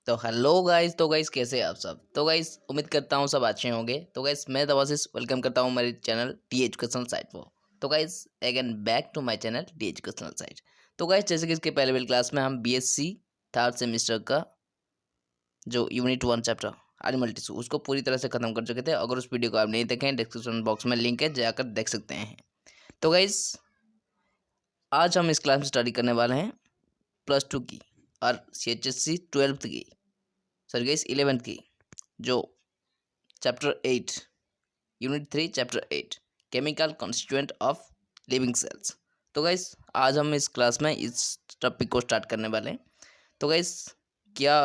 तो hello guys. तो guys कैसे हैं आप सब। तो गाइस उम्मीद करता हूँ सब अच्छे होंगे। तो गाइस मैं दवासिस वेलकम करता हूँ मेरे चैनल टी एजुकेशनल साइट पर। तो guys again back to my channel T educational site. तो गाइस जैसे कि इसके पहले वाली क्लास में हम बीएससी थर्ड सेमेस्टर का जो यूनिट 1 चैप्टर एनिमल टिश्यू उसको पूरी तरह से खत्म कर चुके थे। अगर उस वीडियो को आप नहीं देखें डिस्क्रिप्शन बॉक्स में लिंक है, जाकर देख सकते हैं। तो गाइस आज हम इस क्लास में स्टडी करने वाले हैं +2 की और CHSC 12th की, सॉरी गाइस 11th की, जो chapter 8 unit 3 chapter 8 chemical constituent of living cells. तो गाइस आज हम इस क्लास में इस टॉपिक को स्टार्ट करने वाले हैं। तो गाइस क्या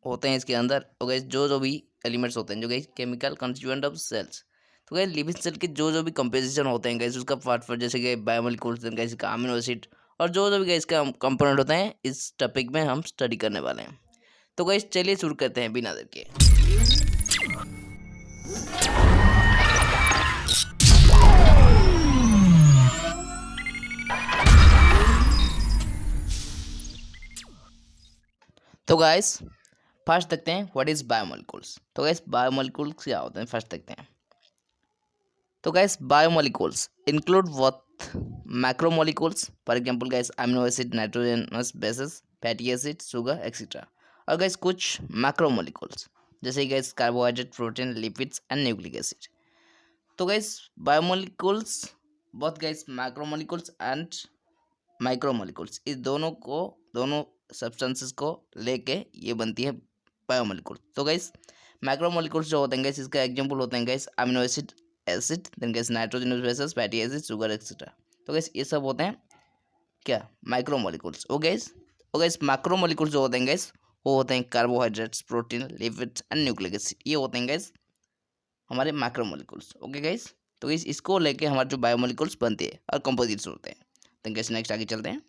होते हैं इसके अंदर। तो गाइस जो जो भी एलिमेंट्स होते हैं जो guys chemical constituent of cells, तो गाइस लिविंग सेल के जो जो भी कंपोजिशन होते हैं गाइस उसका पार्ट पर, जैसे कि बायोमोलिक्यूल्स गाइस का अमीनो एसिड और जो जो भी गाइस का कंपोनेंट होते हैं इस टॉपिक में हम स्टडी करने वाले हैं। तो गाइस चलिए शुरू करते हैं बिना देर के। तो गाइस फर्स्ट देखते हैं व्हाट इज बायोमोलिक्यूल्स। तो गाइस बायोमोलिक्यूल्स क्या होते हैं फर्स्ट देखते हैं। तो guys biomolecules include what macromolecules, for example guys amino acid, nitrogenous bases, fatty acid, sugar etcetera. और गाइस कुछ मैक्रोमोलिक्यूल्स जैसे guys carbohydrate, protein, lipids and nucleic acid. तो guys biomolecules both guys macromolecules and micromolecules, इस दोनों substances को लेके ये बनती है बायोमोलिक्यूल। तो गाइस मैक्रोमोलिक्यूल्स जो होते हैं गाइस इसका एग्जांपल होते हैं guys amino acid then guys nitrogenous bases, fatty acid, sugar etcetera. तो गाइस ये सब होते हैं क्या माइक्रोमोलिक्यूल्स। ओ गाइस मैक्रोमोलिक्यूल्स जो होते हैं गाइस वो होते हैं carbohydrates, protein, lipids and nucleic acid. ये होते हैं गाइस हमारे मैक्रोमोलिक्यूल्स। ओके गाइस, तो गाइस इसको लेके हमारे जो बायोमोलिक्यूल्स बनते हैं और कंपोजिट्स होते हैं। तो गाइस नेक्स्ट आगे चलते हैं।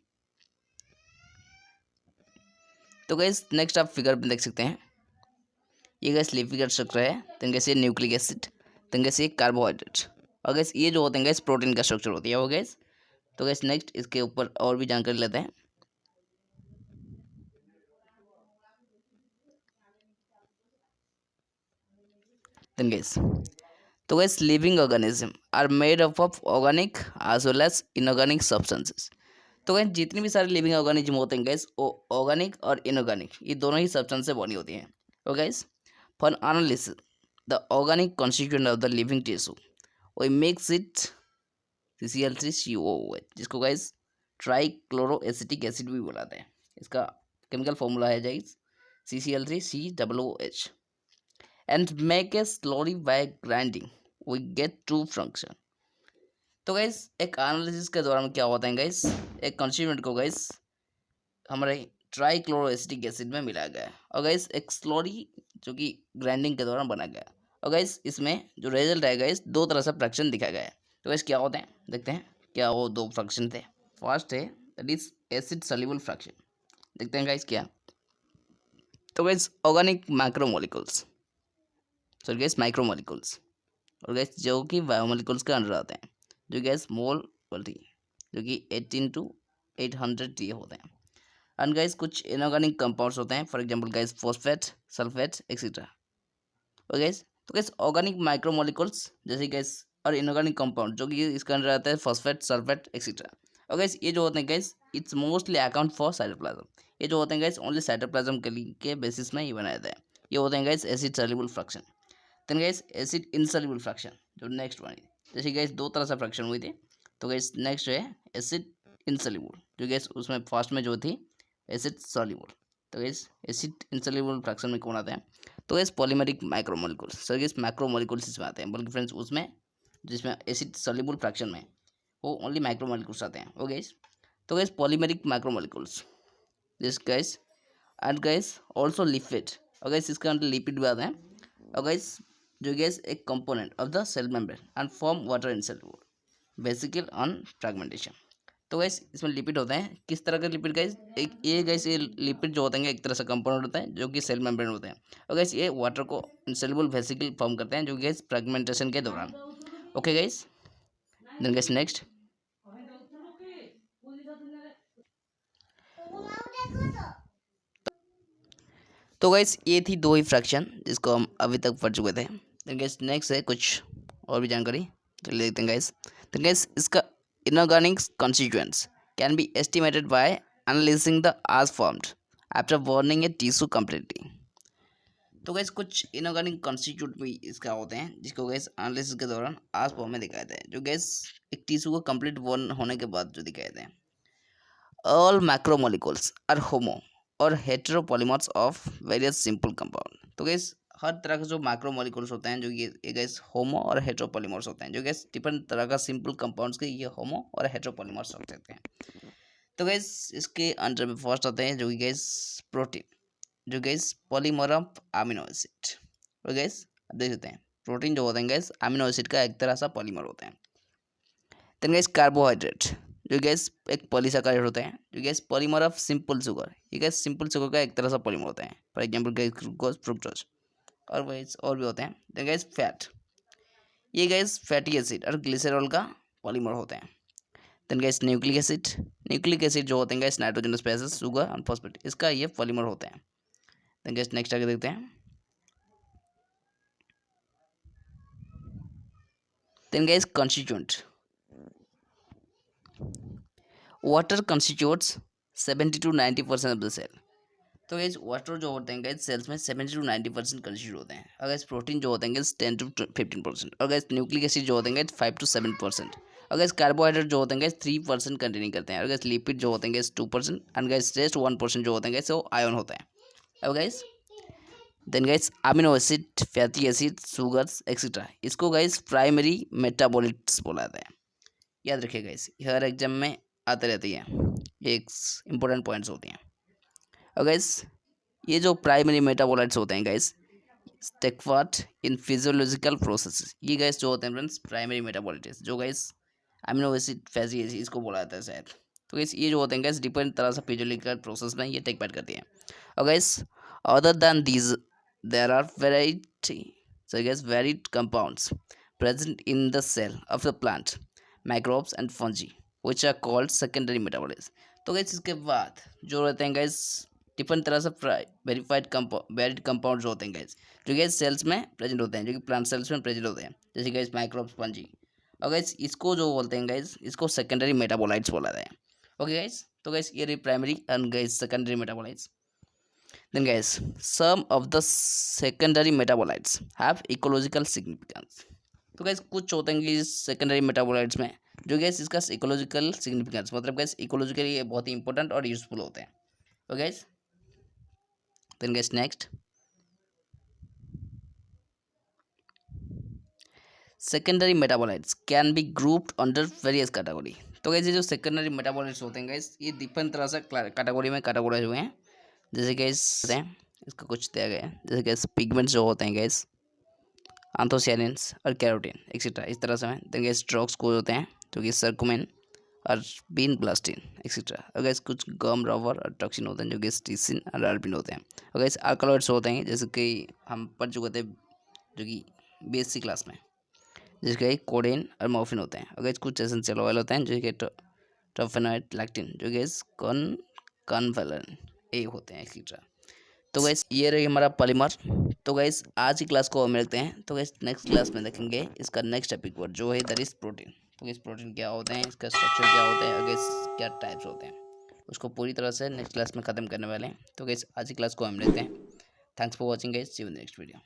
तो गाइस नेक्स्ट आप फिगर में देख सकते हैं, ये गैस लिपिड स्ट्रक्चर है। तो गैस ये न्यूक्लिक एसिड, तो गैस ये कार्बोहाइड्रेट, और गैस ये जो होते हैं गैस प्रोटीन का स्ट्रक्चर होती है वो गैस। तो गैस नेक्स्ट इसके ऊपर और भी जानकारी लेते हैं। देन गैस तो guys living organism are made up of organic as well as inorganic substances. तो गैस जितनी भी सारे लिविंग ऑर्गेनिज्म होते हैं गैस वो ऑर्गेनिक और इनऑर्गेनिक ये दोनों ही सब्सटेंस से बनी होती हैं। तो guys for analysis the organic constituent of the living tissue we mix it CCl3COOH, जिसको गाइस ट्राइक्लोरो एसिटिक एसिड भी बुलाते हैं। इसका केमिकल फॉर्मूला है guys CCl3COOH and make a slowly by grinding we get to function. तो guys एक analysis के दौरान क्या होता है गाइस, एक कॉन्स्टिट्यूएंट को गाइस हमारे ट्राइक्लोरो एसिटिक एसिड में मिलाया गया है और गाइस एक स्लोली जो कि ग्राइंडिंग के दौरान बना गया। और गाइस इसमें जो रिजल्ट है गाइस दो तरह से फ्रैक्शन दिखाया गया है। तो गाइस क्या होते हैं देखते हैं क्या वो दो फ्रैक्शन थे। फर्स्ट है that is acid soluble fraction, देखते हैं गाइस क्या। तो guys organic macromolecules, sorry guys micromolecules, और गैस जो कि बायोमोलिक्यूल्स के अंडर आते हैं, जो गैस मोल क्वालिटी जो कि 18 to 800 ये होते हैं। एंड गैस कुछ इनऑर्गेनिक कंपाउंड्स होते हैं, for example gas phosphate, sulphate etcetera. और गैस तो गैस ऑर्गेनिक माइक्रोमोलिक्यूल्स जैसे गैस और इनऑर्गेनिक कंपाउंड जो कि इसके अंदर आता है फॉस्फेट, सल्फेट एक्सेट्रा। और गैस ये जो होते हैं gas it's mostly account for cytoplasm. ये जो होते हैं गैस ओनली साइटोप्लाज्म के बेसिस में ही बनाया जाता है। ये होते हैं gas acid soluble fraction. Then guys acid insoluble fraction जो नेक्स्ट वन है, जैसे गैस दो तरह से फ्रैक्शन हुई थी। तो गैस नेक्स्ट है एसिड इनसॉल्युबल, जो गैस उसमें फर्स्ट में जो थी एसिड सॉल्युबल। तो गैस एसिड इनसॉल्युबल फ्रैक्शन में कौन आता है, तो gas polymeric micromolecules. Sir gas macromolecules इसमें आते हैं, बल्कि फ्रेंड्स उसमें जिसमें एसिड सॉल्युबल फ्रैक्शन में वो ओनली माइक्रोमोलिक्यूल्स आते हैं। वो गैस तो gas polymeric micromolecules this gas and gas also lipid, और गैस इसके अंदर लिपिड भी आते हैं। और गैस जो गैस एक component of the cell membrane and form water insoluble vesicle on fragmentation. तो गैस इसमें लिपिड होते हैं, किस तरह के लिपिड गैस, एक ये गैस ये लिपिड जो होते हैं एक तरह से कंपोनेंट होता है जो कि सेल मेम्ब्रेन होते हैं। और गैस ये वाटर को इनसॉल्युबल वेसिकल फॉर्म करते हैं जो गैस फ्रैगमेंटेशन के दौरान। Okay guys, then guys next तो गाइस ये थी 2 ही फ्रैक्शन जिसको हम अभी तक पढ़ चुके थे। तो गाइस नेक्स्ट है कुछ और भी जानकारी चलिए देखते हैं गाइस। तो गाइस इसका inorganic constituents can be estimated by analysing the ash formed after burning a tissue completely. तो गैस कुछ इनऑर्गेनिक कॉन्स्टिट्यूट भी इसका होते हैं जिसको गैस एनालिसिस के दौरान आज फॉर्म में दिखाए थे, जो गैस एक टिश्यू को कंप्लीट बर्न होने के बाद जो दिखाए थे। ऑल मैक्रोमोलिक्यूल्स आर होमो और heteropolymers of various simple compound. तो गैस हर तरह के जो मैक्रोमोलिक्यूल्स होते हैं जो ये गैस होमो और हेटेरोपॉलीमर्स होते हैं, जो गैस डिफरेंट तरह का सिंपल कंपाउंड्स के ये होमो और हेटेरोपॉलीमर्स होते हैं। तो गैस इसके अंडर में फर्स्ट होते हैं जो कि गैस प्रोटीन, जो gas polymer of amino acid. तो गैस देख सकते हैं प्रोटीन जो होते हैं गैस अमीनो एसिड का एक तरह सा पॉलीमर होते हैं। देन गैस कार्बोहाइड्रेट जो गैस एक पॉलीसैकेराइड होते हैं, जो gas polymer of simple sugar, ये गैस सिंपल शुगर का एक तरह सा पॉलीमर होता है, for example gas glucose fructose और गैस और भी होते हैं। देन गैस फैट, ये गैस फैटी एसिड और ग्लिसरॉल का पॉलीमर होते हैं। देन गैस न्यूक्लिक एसिड जो होते हैं गैस नाइट्रोजनस बेसेस शुगर और फॉस्फेट, इसका ये पॉलीमर होते हैं। देन गैस नेक्स्ट आगे देखते हैं। Then guys constituent, water constitutes 70 to 90% of the cell. तो गैस वाटर जो होते हैं गैस सेल्स में 70 to 90% कंस्टिट्यूट होते हैं, और गैस प्रोटीन जो होते हैं गैस 10 to 15%, और गैस न्यूक्लिक एसिड जो होते हैं गैस 5 to 7%, और गैस कार्बोहाइड्रेट जो होते हैं गैस 3% कंटेनिंग करते हैं, और गैस लिपिड जो होते हैं गैस 2%, एंड गैस रेस्ट 1% जो होते हैं गैस वो आयन होता है। और guys then guys amino acid, fatty acid, sugars etcetera, इसको गैस प्राइमरी मेटाबॉलिट्स बोला जाता है। याद रखिए गैस हर एग्जाम में आते रहती है, एक इंपॉर्टेंट पॉइंट्स होती हैं। और गैस ये जो प्राइमरी मेटाबॉलाइट्स होते हैं guys take part in physiological process, ये गैस जो होते हैं फ्रेंड्स प्राइमरी मेटाबॉलाइट्स, जो guys amino acid, fatty acid इसको बोला जाता है शायद। तो गैस ये जो होते हैं गैस डिफरेंट तरह से फिजियोलॉजिकल प्रोसेस में ये टेक पार्ट करती हैं। और gas other than these there are varied compounds present in the cell of the plant, microbes and fungi, which are called secondary metabolites। तो गैस इसके बाद जो रहते हैं गैस डिफरेंट तरह से वेरिड कंपाउंड्स होते हैं गैस, जो गैस सेल्स में प्रेजेंट होते हैं, जो कि प्लांट सेल्स में प्रेजेंट होते हैं, जैसे गैस माइक्रोब्स, फंजी। और गैस इसको जो बोलते हैं गैस इसको सेकेंडरी मेटाबोलाइट्स बोला जाता है। ओके गैस, तो गैस ये रही primary and gas secondary metabolites. Then guys, some of the secondary metabolites have ecological significance। तो गैस कुछ होते हैं कि सेकेंडरी मेटाबोलाइट्स में जो गैस इसका इकोलॉजिकल सिग्निफिकेंस, मतलब गैस इकोलॉजिकली ये बहुत ही इंपॉर्टेंट और यूजफुल होते हैं। तो guys then guys next secondary metabolites can be grouped under various category. तो गैस ये जो सेकेंडरी मेटाबोलाइट्स होते हैं गैस ये डिफरेंट तरह से कैटेगरी में कैटेगराइज हुए हैं, जैसे गैस इसका कुछ दिया गया है, जैसे गैस पिगमेंट्स जो होते हैं गैस एंथोसायनिन्स और कैरोटीन एक्सेट्रा, इस तरह से हैं। देन गैस ड्रग्स को होते हैं जो कि सर्कुमेन और बीन ब्लास्टिन एक्सेट्रा, और गैस कुछ गम रबर और टॉक्सिन होते हैं जो कि स्टिसिन और आर्बिन होते हैं। और गैस अल्कलॉइड्स होते हैं जैसे कि हम पढ़ चुके थे जो कि BSc क्लास में, जिसके कोडेन और मॉर्फिन होते हैं। और गैस कुछ एसेंशियल ऑयल होते हैं जो कि टोफेनॉइड, लैक्टिन, जो गैस कॉन्वेलन ए होते हैं एक्सेट्रा। तो गैस ये रही हमारा पॉलीमर। तो गैस आज की क्लास को हम रखते हैं। तो गैस नेक्स्ट क्लास में देखेंगे इसका नेक्स्ट टॉपिक पर जो है दैट इज प्रोटीन। तो गैस प्रोटीन क्या होते हैं, इसका स्ट्रक्चर क्या होता है और गैस क्या टाइप्स होते हैं, उसको पूरी तरह से नेक्स्ट क्लास में ख़त्म करने वाले हैं। तो गैस आज की क्लास को हम रखते हैं। Thanks for watching guys, see you in next video.